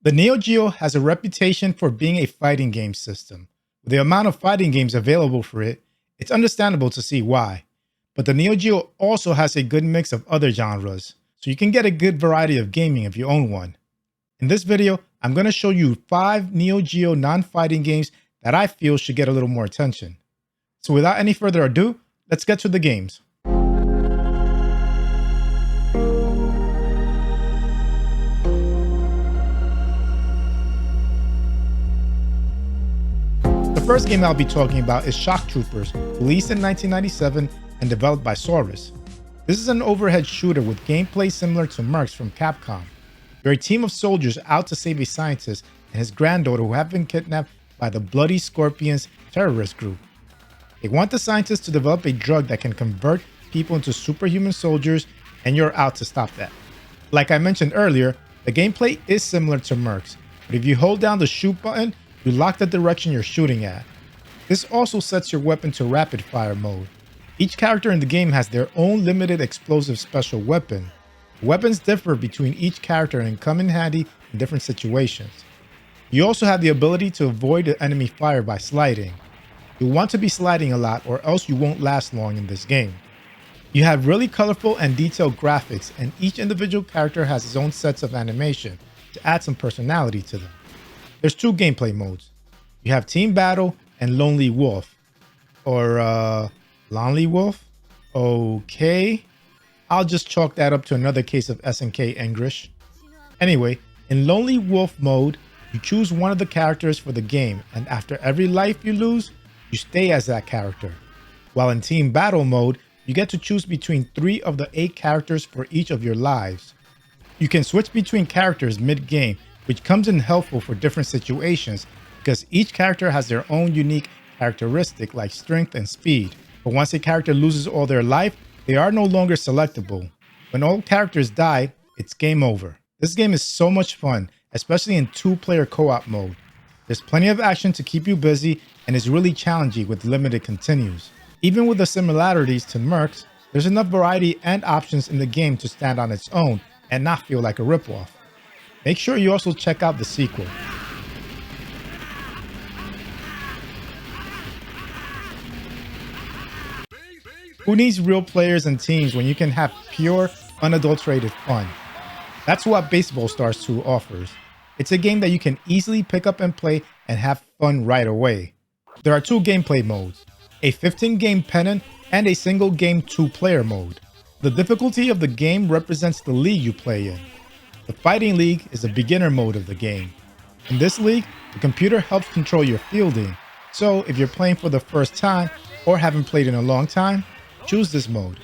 The Neo Geo has a reputation for being a fighting game system. With the amount of fighting games available for it, it's understandable to see why. But the Neo Geo also has a good mix of other genres, so you can get a good variety of gaming if you own one. In this video, I'm going to show you 5 Neo Geo non-fighting games that I feel should get a little more attention. So without any further ado, let's get to the games. The first game I'll be talking about is Shock Troopers, released in 1997 and developed by Saurus. This is an overhead shooter with gameplay similar to Mercs from Capcom. You're a team of soldiers out to save a scientist and his granddaughter who have been kidnapped by the Bloody Scorpions terrorist group. They want the scientists to develop a drug that can convert people into superhuman soldiers, and you're out to stop that. Like I mentioned earlier, the gameplay is similar to Mercs, but if you hold down the shoot button, you lock the direction you're shooting at. This also sets your weapon to rapid fire mode. Each character in the game has their own limited explosive special weapon. Weapons differ between each character and come in handy in different situations. You also have the ability to avoid the enemy fire by sliding. You'll want to be sliding a lot or else you won't last long in this game. You have really colorful and detailed graphics, and each individual character has his own sets of animation to add some personality to them. There's 2 gameplay modes. You have Team Battle and Lonely Wolf. Or, Lonely Wolf? Okay. I'll just chalk that up to another case of SNK English. Anyway, in Lonely Wolf mode, you choose one of the characters for the game, and after every life you lose, you stay as that character. While in Team Battle mode, you get to choose between 3 of the 8 characters for each of your lives. You can switch between characters mid-game, which comes in helpful for different situations because each character has their own unique characteristic like strength and speed. But once a character loses all their life, they are no longer selectable. When all characters die, it's game over. This game is so much fun, especially in 2-player co-op mode. There's plenty of action to keep you busy and is really challenging with limited continues. Even with the similarities to Mercs, there's enough variety and options in the game to stand on its own and not feel like a ripoff. Make sure you also check out the sequel. Who needs real players and teams when you can have pure, unadulterated fun? That's what Baseball Stars 2 offers. It's a game that you can easily pick up and play and have fun right away. There are 2 gameplay modes, a 15-game pennant and a single-game 2-player mode. The difficulty of the game represents the league you play in. The Fighting League is the beginner mode of the game. In this league, the computer helps control your fielding, so if you're playing for the first time or haven't played in a long time, choose this mode.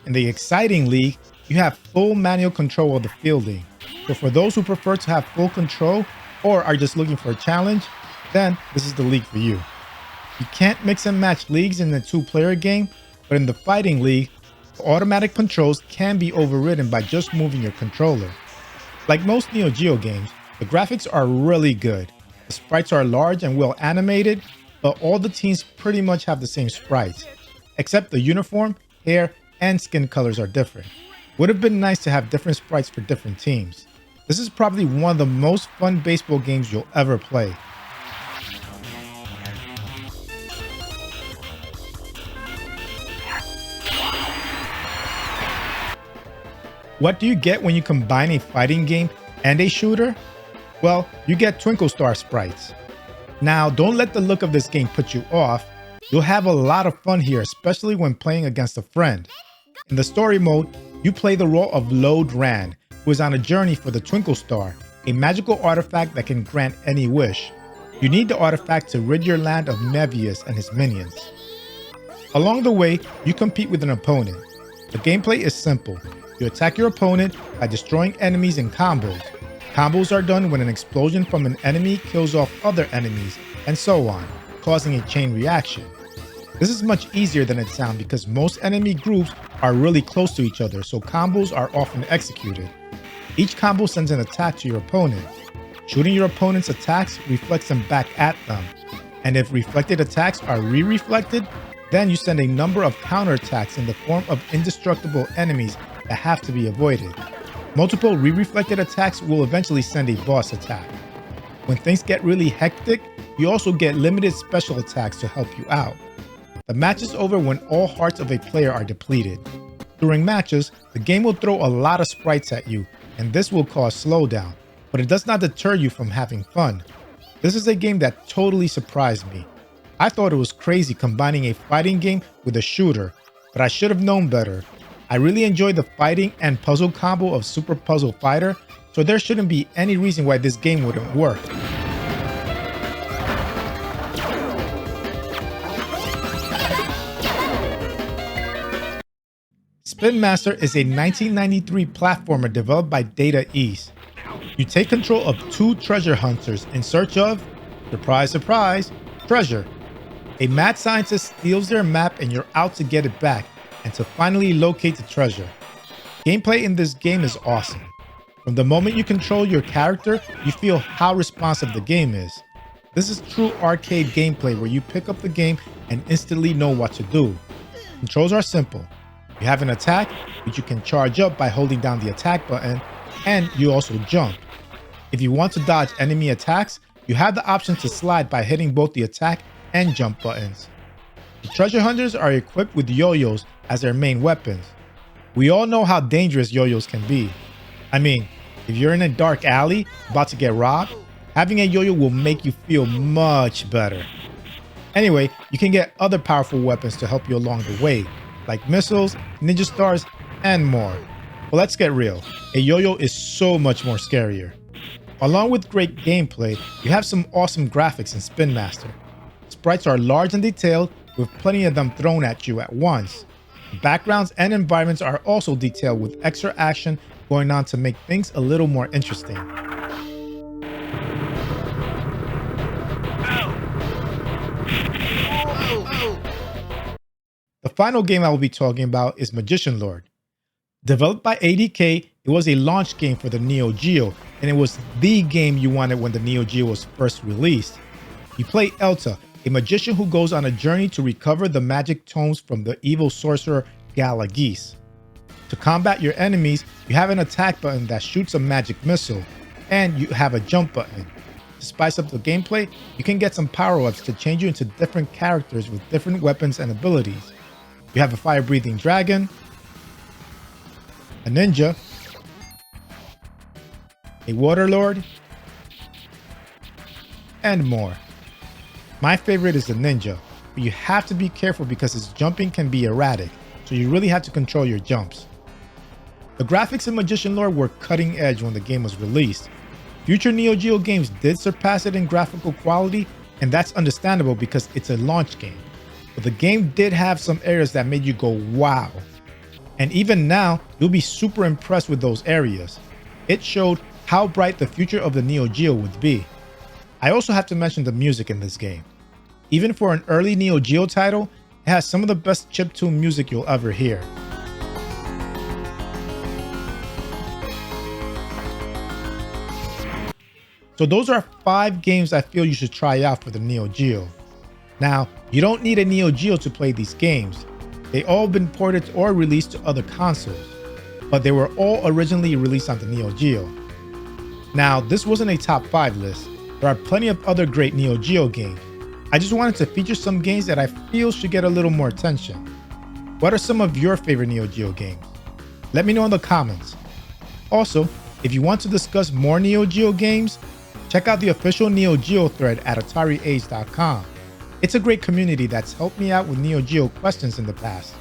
In the Exciting League, you have full manual control of the fielding, so for those who prefer to have full control or are just looking for a challenge, then this is the league for you. You can't mix and match leagues in the 2-player game, but in the Fighting League, the automatic controls can be overridden by just moving your controller. Like most Neo Geo games, the graphics are really good. The sprites are large and well animated, but all the teams pretty much have the same sprites, except the uniform, hair, and skin colors are different. Would have been nice to have different sprites for different teams. This is probably one of the most fun baseball games you'll ever play. What do you get when you combine a fighting game and a shooter? Well, you get Twinkle Star sprites. Now, don't let the look of this game put you off. You'll have a lot of fun here, especially when playing against a friend. In the story mode, you play the role of Lode Rand, who is on a journey for the Twinkle Star, a magical artifact that can grant any wish. You need the artifact to rid your land of Mevius and his minions. Along the way, you compete with an opponent. The gameplay is simple. You attack your opponent by destroying enemies in combos. Combos are done when an explosion from an enemy kills off other enemies, and so on, causing a chain reaction. This is much easier than it sounds because most enemy groups are really close to each other, so combos are often executed. Each combo sends an attack to your opponent. Shooting your opponent's attacks reflects them back at them, and if reflected attacks are re-reflected, then you send a number of counterattacks in the form of indestructible enemies that have to be avoided. Multiple re-reflected attacks will eventually send a boss attack. When things get really hectic, you also get limited special attacks to help you out. The match is over when all hearts of a player are depleted. During matches, the game will throw a lot of sprites at you, and this will cause slowdown, but it does not deter you from having fun. This is a game that totally surprised me. I thought it was crazy combining a fighting game with a shooter, but I should have known better. I really enjoyed the fighting and puzzle combo of Super Puzzle Fighter, so there shouldn't be any reason why this game wouldn't work. Spin Master is a 1993 platformer developed by Data East. You take control of two treasure hunters in search of, surprise, surprise, treasure. A mad scientist steals their map and you're out to get it back and to finally locate the treasure. Gameplay in this game is awesome. From the moment you control your character, you feel how responsive the game is. This is true arcade gameplay where you pick up the game and instantly know what to do. Controls are simple. You have an attack, which you can charge up by holding down the attack button, and you also jump. If you want to dodge enemy attacks, you have the option to slide by hitting both the attack and jump buttons. The treasure hunters are equipped with yo-yos as their main weapons. We all know how dangerous yo-yos can be. I mean, if you're in a dark alley about to get robbed, having a yo-yo will make you feel much better. Anyway, you can get other powerful weapons to help you along the way, like missiles, ninja stars, and more. But let's get real, a yo-yo is so much more scarier. Along with great gameplay, you have some awesome graphics in Spin Master. Sprites are large and detailed, with plenty of them thrown at you at once. Backgrounds and environments are also detailed with extra action going on to make things a little more interesting. The final game I will be talking about is Magician Lord. Developed by ADK, it was a launch game for the Neo Geo, and it was the game you wanted when the Neo Geo was first released. You play Elta, a magician who goes on a journey to recover the magic tomes from the evil sorcerer Galagese. To combat your enemies, you have an attack button that shoots a magic missile, and you have a jump button. To spice up the gameplay, you can get some power-ups to change you into different characters with different weapons and abilities. You have a fire-breathing dragon, a ninja, a water lord, and more. My favorite is the ninja, but you have to be careful because its jumping can be erratic, so you really have to control your jumps. The graphics in Magician Lord were cutting edge when the game was released. Future Neo Geo games did surpass it in graphical quality, and that's understandable because it's a launch game. But the game did have some areas that made you go wow. And even now, you'll be super impressed with those areas. It showed how bright the future of the Neo Geo would be. I also have to mention the music in this game. Even for an early Neo Geo title, it has some of the best chiptune music you'll ever hear. So those are 5 games I feel you should try out for the Neo Geo. Now, you don't need a Neo Geo to play these games. They all been ported or released to other consoles, but they were all originally released on the Neo Geo. Now, this wasn't a top 5 list. There are plenty of other great Neo Geo games. I just wanted to feature some games that I feel should get a little more attention. What are some of your favorite Neo Geo games? Let me know in the comments. Also, if you want to discuss more Neo Geo games, check out the official Neo Geo thread at AtariAge.com. It's a great community that's helped me out with Neo Geo questions in the past.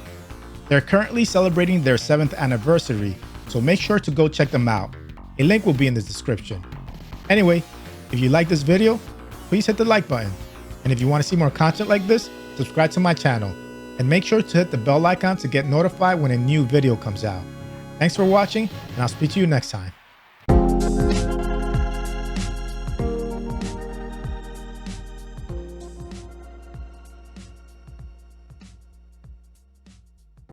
They're currently celebrating their 7th anniversary, so make sure to go check them out. A link will be in the description. Anyway, if you like this video, please hit the like button. And if you want to see more content like this, subscribe to my channel. And make sure to hit the bell icon to get notified when a new video comes out. Thanks for watching, and I'll speak to you next time.